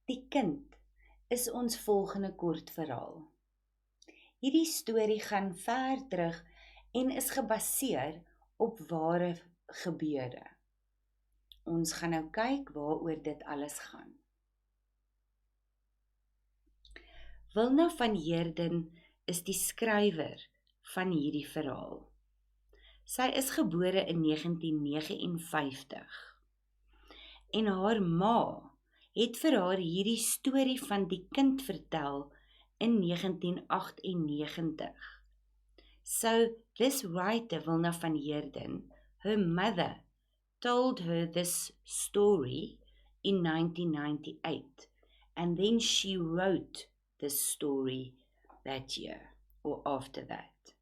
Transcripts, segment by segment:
Die kind is ons volgende kortverhaal. Hierdie storie gaan ver terug en is gebaseer op ware gebeure. Ons gaan nou kyk waaroor dit alles gaan. Wilna van Heerden is die skrywer van hierdie verhaal. Sy is gebore in 1959 en haar ma het vir haar hierdie storie van die kind vertel in 1998. So this writer, Wilna van Heerden, her mother told her this story in 1998 and then she wrote this story that year or after that.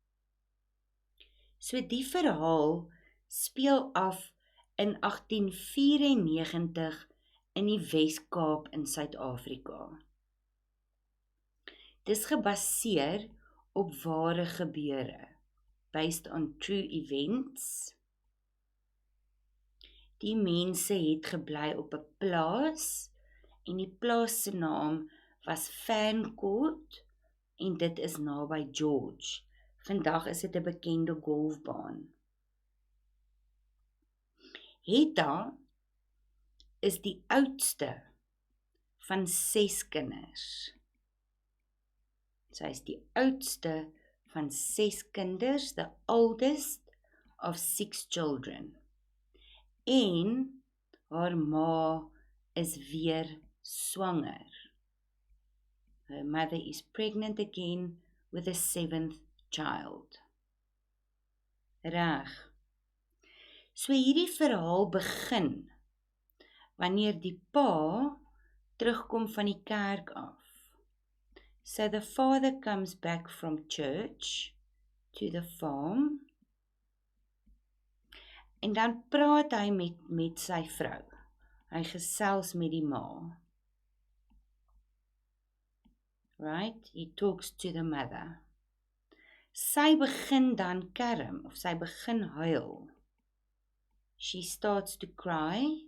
So die verhaal speel af in 1894 in die Wes-Kaap in Suid-Afrika. Dis gebaseer op ware gebeure, based on true events. Die mense het gebly op 'n plaas en die plaas se naam was Fancourt en dit is naby George. Vandag is dit 'n bekende golfbaan. Hetta is die oudste van 6 kinders. Sy is die oudste van 6 kinders, the oldest of 6 children. En haar ma is weer swanger. Her mother is pregnant again with a 7th child. Reg. So hierdie verhaal begin wanneer die pa terugkom van die kerk af. So the father comes back from church to the farm en dan praat hy met sy vrou. Hy gesels met die ma. Right? He talks to the mother. Sy begin dan kerm of sy begin huil. She starts to cry.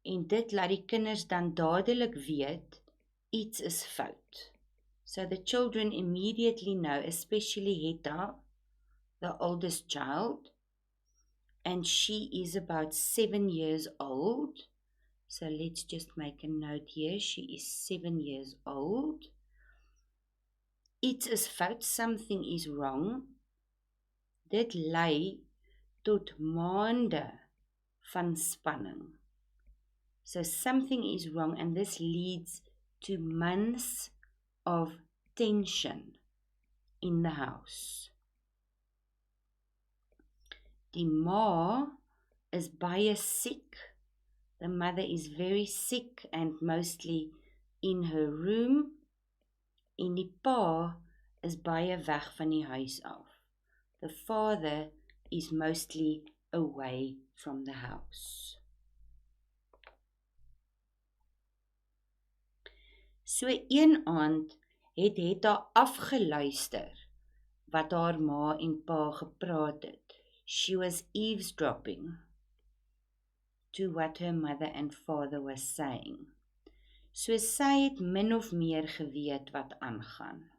En dit laat die kinders dan dadelik weet, iets is fout. So the children immediately know, especially Hetta, the oldest child, and she is about 7 years old. So let's just make a note here, she is 7 years old. Iets is fout, something is wrong. Dit lei tot maande van spanning. So something is wrong and this leads to months of tension in the house. Die ma is baie sick. The mother is very sick and mostly in her room. En die pa is baie weg van die huis af. The father is mostly away from the house. So een aand het Hetta afgeluister wat haar ma en pa gepraat het. She was eavesdropping to what her mother and father was saying. So sy het min of meer geweet wat aangaan.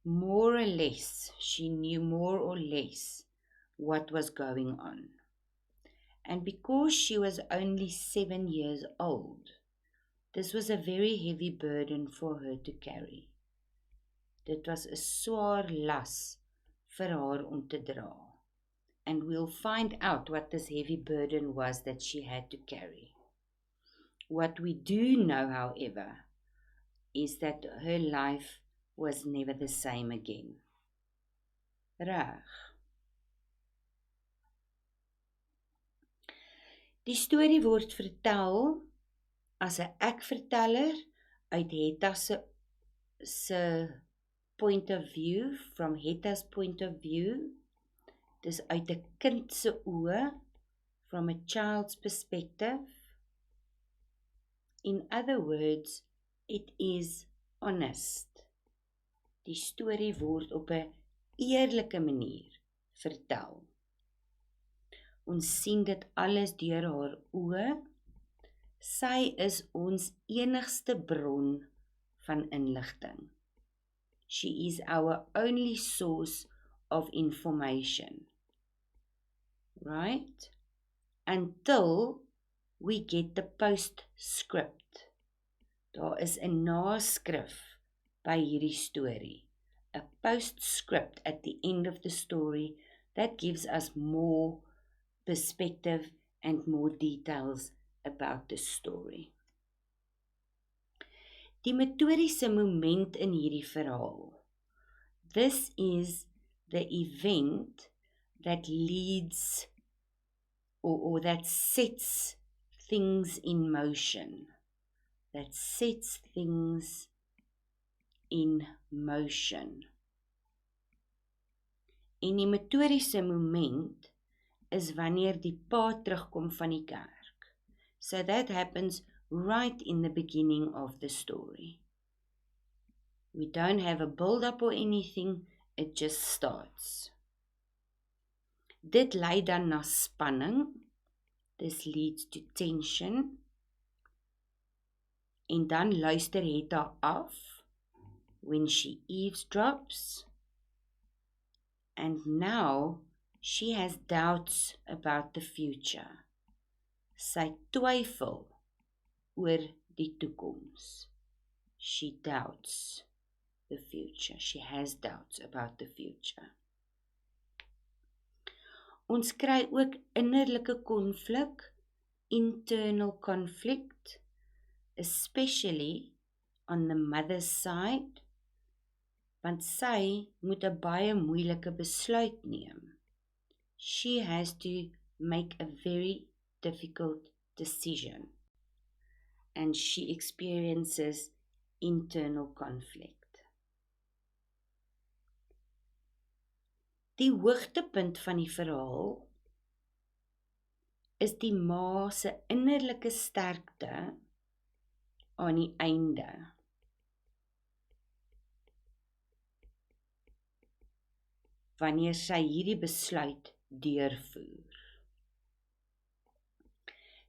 More or less, she knew more or less what was going on. And because she was only 7 years old, this was a very heavy burden for her to carry. Dit was 'n swaar las vir haar om te dra. And we'll find out what this heavy burden was that she had to carry. What we do know, however, is that her life was never the same again. Reg. Die storie word vertel as 'n ek-verteller uit Hetta se point of view, from Hetta's point of view. Dis uit 'n kind se oë, from a child's perspective. In other words, it is honest. Die storie word op 'n eerlike manier vertel. Ons sien dit alles deur haar oë. Sy is ons enigste bron van inligting. She is our only source of information, right? Until we get the postscript. Daar is 'n naskrif by hierdie storie. A postscript at the end of the story that gives us more perspective and more details about the story. Die metodiese moment in hierdie verhaal. This is the event that leads or that sets things in motion. That sets things in motion. En die metodiese moment is wanneer die pa terugkom van die kerk. So that happens right in the beginning of the story. We don't have a build-up or anything, it just starts. Dit lei dan na spanning. This leads to tension. En dan luister Hetta af when she eavesdrops. And now she has doubts about the future. Sy twyfel oor die toekoms. She doubts the future. She has doubts about the future. Ons kry ook innerlike konflik, internal conflict, especially on the mother's side, want sy moet 'n baie moeilike besluit neem. She has to make a very difficult decision, and she experiences internal conflict. Die hoogtepunt van die verhaal is die ma se innerlike sterkte aan die einde. Wanneer sy hierdie besluit deurvoer.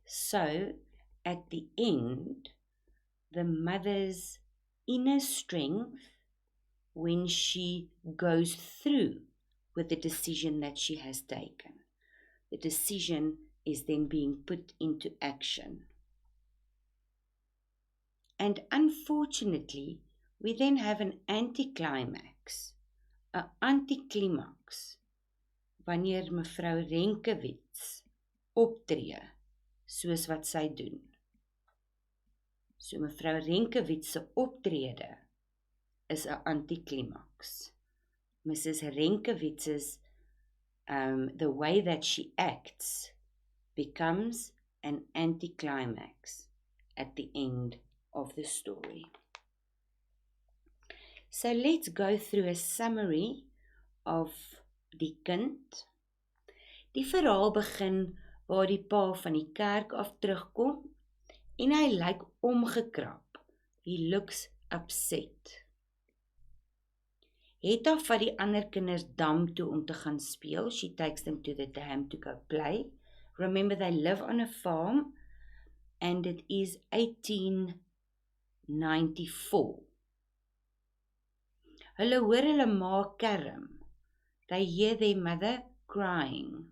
So, at the end, the mother's inner strength, when she goes through with the decision that she has taken, the decision is then being put into action. And unfortunately, we then have an anticlimax, a anticlimax, wanneer mevrou Renkewitz optree, soos wat sy doen. So mevrou Renkewitz se optrede is 'n anticlimax. Mrs. Renkewitz's, the way that she acts becomes an anticlimax at the end of the story. So let's go through a summary of die kind. Die verhaal begin waar die pa van die kerk af terugkom en hy lyk omgekrap. He looks upset. Hetta vat die ander kinders dam toe om te gaan speel. She takes them to the dam to go play. Remember, they live on a farm and it is 1894. Hulle hoor hulle ma kerm. They hear their mother crying.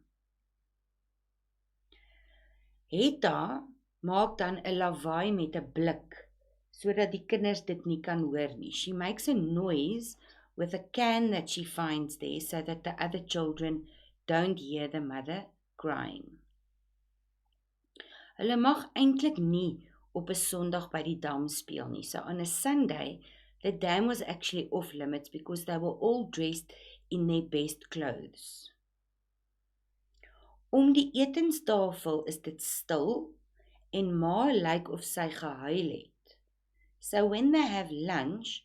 Hetta maak dan 'n lawaai met 'n blik, sodat die kinders dit nie kan hoor nie. She makes a noise with a can that she finds there so that the other children don't hear the mother crying. Hulle mag eintlik nie op 'n Sondag by die dam speel nie. So on a Sunday, the dam was actually off limits because they were all dressed in their best clothes. Om die etenstafel is dit stil en ma lyk of sy gehuil het. So when they have lunch,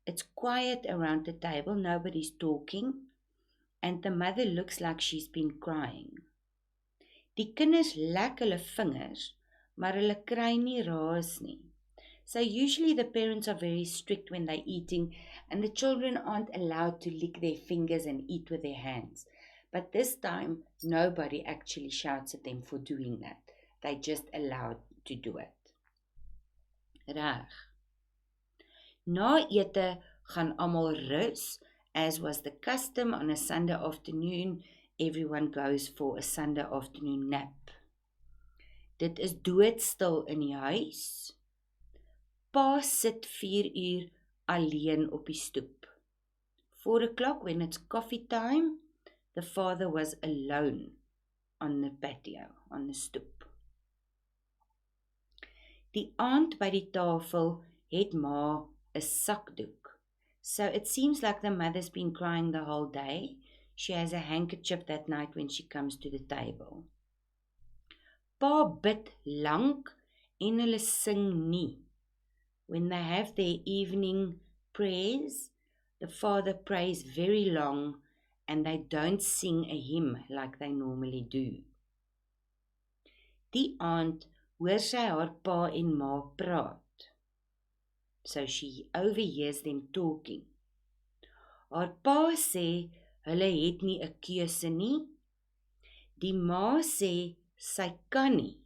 it's quiet around the table, nobody's talking, and the mother looks like she's been crying. Die kinders lek hulle vingers, maar hulle kry nie raas nie. So usually the parents are very strict when they're eating, and the children aren't allowed to lick their fingers and eat with their hands. But this time, nobody actually shouts at them for doing that. They just allowed to do it. Reg. Na ete gaan almal rus, as was the custom on a Sunday afternoon. Everyone goes for a Sunday afternoon nap. Dit is doodstil in die huis. Pa sit 4 uur alleen op die stoep. 4 o'clock, when it's coffee time, the father was alone on the patio, on the stoep. Die aand by die tafel het ma 'n sakdoek. So it seems like the mother's been crying the whole day. She has a handkerchief that night when she comes to the table. Pa bid lank en hulle sing nie. When they have their evening prayers, the father prays very long and they don't sing a hymn like they normally do. Die aand hoor sy haar pa en ma praat. So she overhears them talking. Haar pa sê hulle het nie 'n keuse nie. Die ma sê sy kan nie.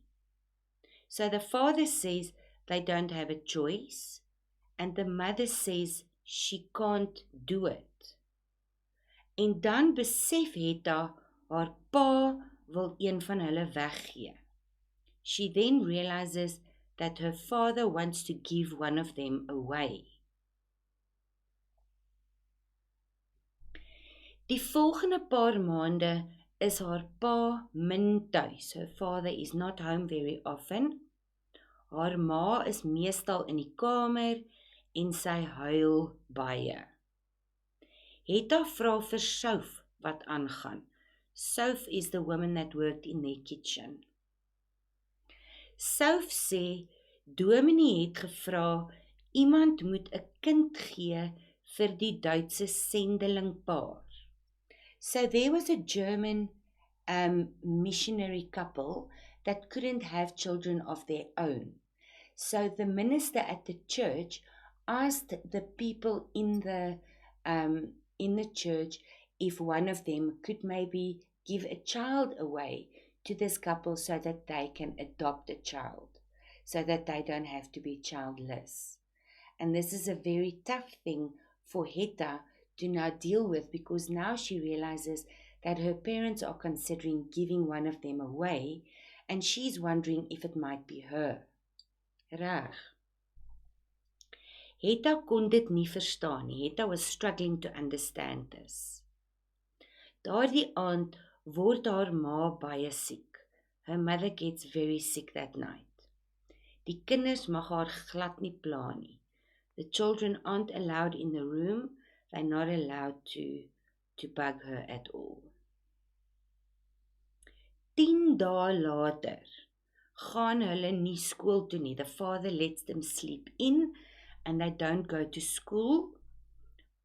So the father says they don't have a choice, and the mother says she can't do it. En dan besef Hetta haar pa wil een van hulle weggee. She then realizes that her father wants to give one of them away. Die volgende paar maande is haar pa min tuis. Her father is not home very often. Haar ma is meestal in die kamer en sy huil baie. Hetta vra vir Soph wat aangaan. Soph is the woman that worked in their kitchen. Soph sê, Dominee het gevra, iemand moet 'n kind gee vir die Duitse sendelingpaar. So there was a German missionary couple that couldn't have children of their own. So the minister at the church asked the people in the church if one of them could maybe give a child away to this couple so that they can adopt a child, so that they don't have to be childless. And this is a very tough thing for Hetta to now deal with, because now she realizes that her parents are considering giving one of them away, and she's wondering if it might be her. Reg. Hetta kon dit nie verstaan nie. Hetta was struggling to understand this. Daardie aand word haar ma baie siek. Her mother gets very sick that night. Die kinders mag haar glad nie pla nie. The children aren't allowed in the room. They're not allowed to bug her at all. 10 dae later gaan hulle nie skool toe nie. The father lets them sleep in and they don't go to school.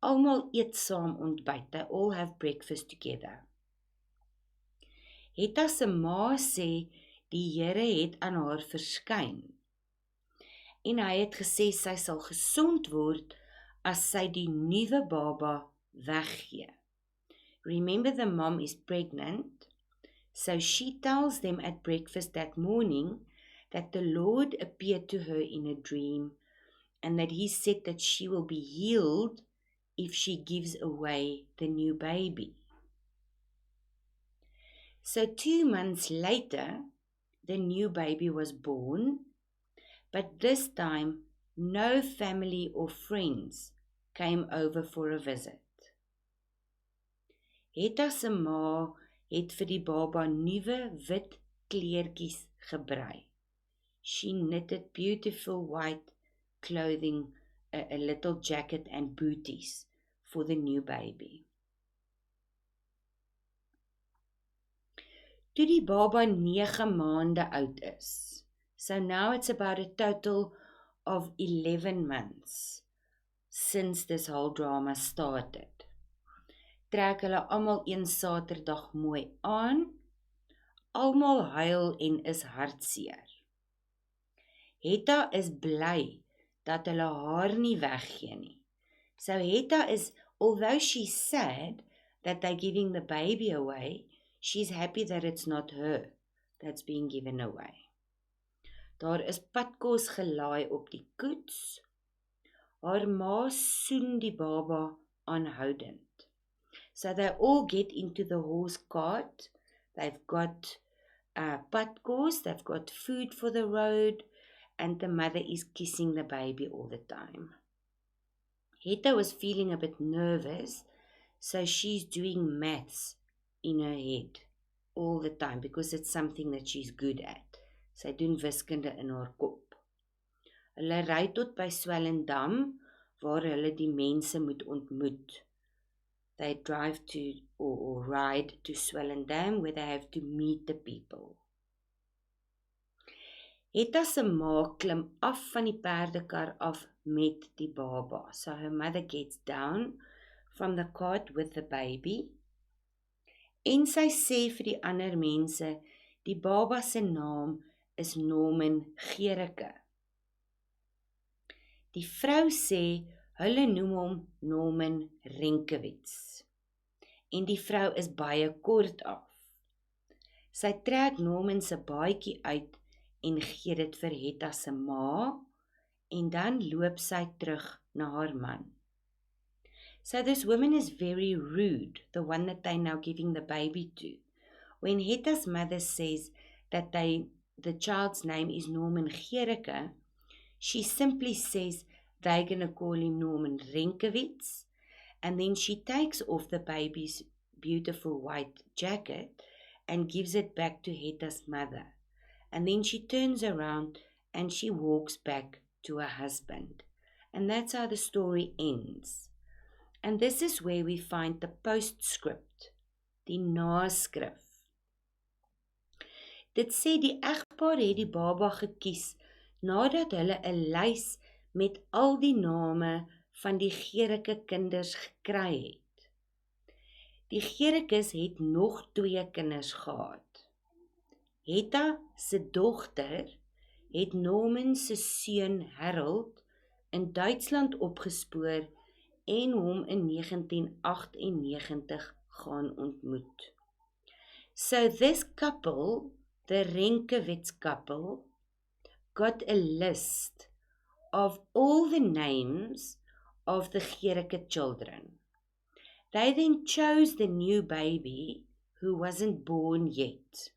Almal eet saam ontbyt. They all have breakfast together. Hetta se ma sê die Here het aan haar verskyn. En hy het gesê sy sal gesond word as sy die nuwe baba weggee. Remember, the mom is pregnant, so she tells them at breakfast that morning that the Lord appeared to her in a dream and that he said that she will be healed if she gives away the new baby. So 2 months later, the new baby was born, but this time no family or friends came over for a visit. Hetta se ma het vir die baba nuwe wit kleertjies gebrei. She knitted beautiful white clothing, a little jacket and booties for the new baby. Toe die baba 9 maande oud is, so now it's about a total of 11 months since this whole drama started. Trek hulle almal een Saterdag mooi aan, almal huil en is hartseer. Hetta is bly dat hulle haar nie weggee nie. So Hetta is, although she's sad, that they're giving the baby away, she's happy that it's not her that's being given away. Daar is padkos gelaai op die koets. Haar ma soen die baba aanhoudend. So they all get into the horse cart. They've got padkos, they've got food for the road, and the mother is kissing the baby all the time. Hetta was feeling a bit nervous, so she's doing maths in her head all the time because it's something that she's good at. Sy doen wiskunde in haar kop. Hulle ry tot by Swellendam waar hulle die mense moet ontmoet. They drive to or ride to Swellendam where they have to meet the people. Hetta se ma klim af van die perdekar af met die baba. So her mother gets down from the cart with the baby. En sy sê vir die ander mense, die baba se naam is Norman Gericke. Die vrou sê, hulle noem hom Norman Renkewitz. En die vrou is baie kort af. Sy trek Norman se baadjie uit en gee dit vir Hetta se ma, en dan loop sy terug na haar man. So this woman is very rude, the one that they're now giving the baby to. When Hetta's mother says that the child's name is Norman Gericke, she simply says they're going to call him Norman Renkewitz, and then she takes off the baby's beautiful white jacket and gives it back to Hetta's mother. And then she turns around and she walks back to her husband. And that's how the story ends. And this is where we find the postscript, die naskrif. Dit sê die egpaar het die baba gekies nadat hulle 'n lys met al die name van die Gericke kinders gekry het. Die Gerikkes het nog 2 kinders gehad. Hetta se dogter het Norman se seun Harold in Duitsland opgespoor en hom in 1998 gaan ontmoet. So this couple, the Renkewitz couple, got a list of all the names of the Gericke children. They then chose the new baby who wasn't born yet.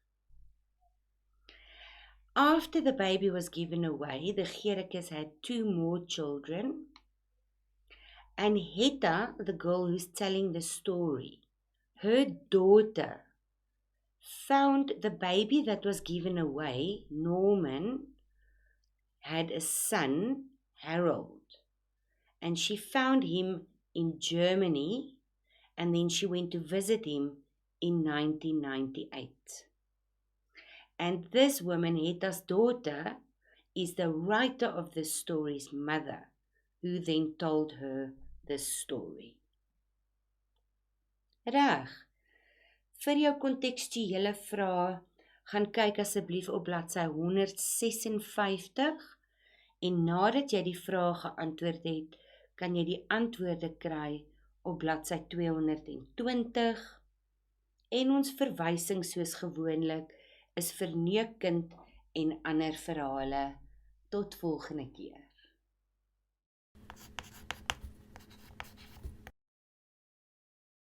After the baby was given away, the Gerikkes had 2 more children. And Hetta, the girl who's telling the story, her daughter found the baby that was given away, Norman, had a son, Harold. And she found him in Germany, and then she went to visit him in 1998. And this woman, Hetta's daughter, is the writer of this story's mother, who then told her this story. Reg, vir jou kontekstuele vrae, gaan kyk asseblief op bladsy 156, en nadat jy die vrae geantwoord het, kan jy die antwoorde kry op bladsy 220, en ons verwysing soos gewoonlik is vir Neukkind en ander verhale. Tot volgende keer.